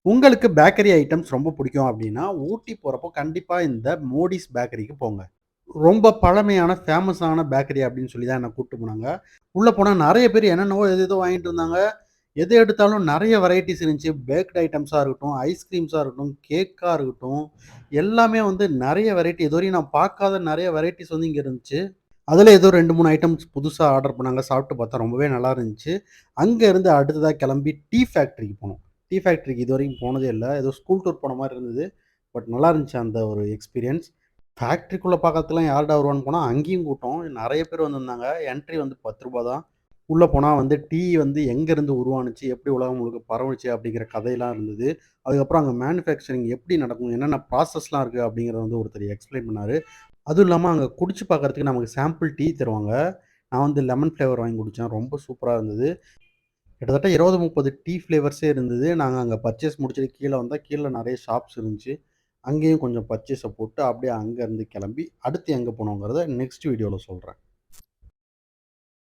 உங்களுக்கு bakery items ரொம்ப பிடிக்கும் அப்டின்னா, ஊட்டி போறப்போ கண்டிப்பா இந்த மோடிஸ் பேக்கரிக்கு போங்க. ரொம்ப பழமையான, ஃபேமஸான பேக்கரி அப்டின்னு சொல்லி தான் என்ன கூட்டு போனாங்க. உள்ள போனா நெறைய பேர் என்னென்னவோ ஏதேதோ வாங்கிட்டு இருந்தாங்க. எத எடுத்தாலும் நெறைய வெரைட்டீஸ் இருந்துச்சு. பேக்டு ஐட்டம்ஸா இருக்கட்டும், ஐஸ்கிரீம்ஸா இருக்கட்டும், கேக்கா இருக்கட்டும், எல்லாமே வந்து நெறைய வெரைட்டி இதுவரையும் நான் பார்க்காத நெறைய வெரைட்டீஸ் வந்து இங்க இருந்துச்சு. அதுல ஏதோ 2, 3 ஐட்டம்ஸ் புதுசா ஆர்டர் பண்ணாங்க. சாப்பிட்டு பார்த்தா ரொம்பவே நல்லா இருந்துச்சு. அங்க இருந்து அடுத்ததா கிளம்பி டீ ஃபேக்டரிக்கு போனோம். டீ ஃபேக்டரிக்கு இதுவரைக்கும் போனதே இல்ல. ஏதோ ஸ்கூல் டூர் போன மாரி இருந்தது. பட் நல்லா இருந்துச்சு அந்த ஒரு எக்ஸ்பீரியன்ஸ். ஃபேக்டரிக்குள்ள பார்க்கறதுக்குலாம் யார்டா வருவான்னு போனா, அங்கேயும் கூட்டம். நெறைய பேர் வந்திருந்தாங்க. என்ட்ரி வந்து ரூ. 10 தான். உள்ள போனா வந்து டீ வந்து எங்கேருந்து உருவானுச்சு, எப்படி உலகம் முழுக்க பரவுச்சு அப்படிங்கிற கதையெல்லாம் இருந்தது. அதுக்கப்புறம் அங்க மேனுஃபேக்சரிங் எப்படி நடக்கும், என்னென்ன ப்ராசஸ்லாம் இருக்கு அப்படிங்கிறத வந்து ஒருத்தர் எக்ஸ்ப்ளைன் பண்ணாரு. அதுவும் இல்லாம அங்க குடிச்சு பார்க்கறதுக்கு நமக்கு சாம்பிள் டீ தருவாங்க. நான் வந்து லெமன் ஃப்ளேவர் வாங்கி குடிச்சேன். ரொம்ப சூப்பரா இருந்தது. கிட்டத்தட்ட 20, 30 டீ ஃப்ளேவர்ஸே இருந்தது. நாங்க அங்க பர்ச்சேஸ் முடிச்சுட்டு கீழ வந்தா, கீழ நெறைய ஷாப்ஸ் இருந்துச்சு. அங்கேயும் கொஞ்சம் பர்ச்சேஸ போட்டு, அப்படியே அங்கருந்து கெளம்பி, அடுத்து எங்க போனோங்கிறத நெக்ஸ்ட் வீடியோல சொல்றேன்.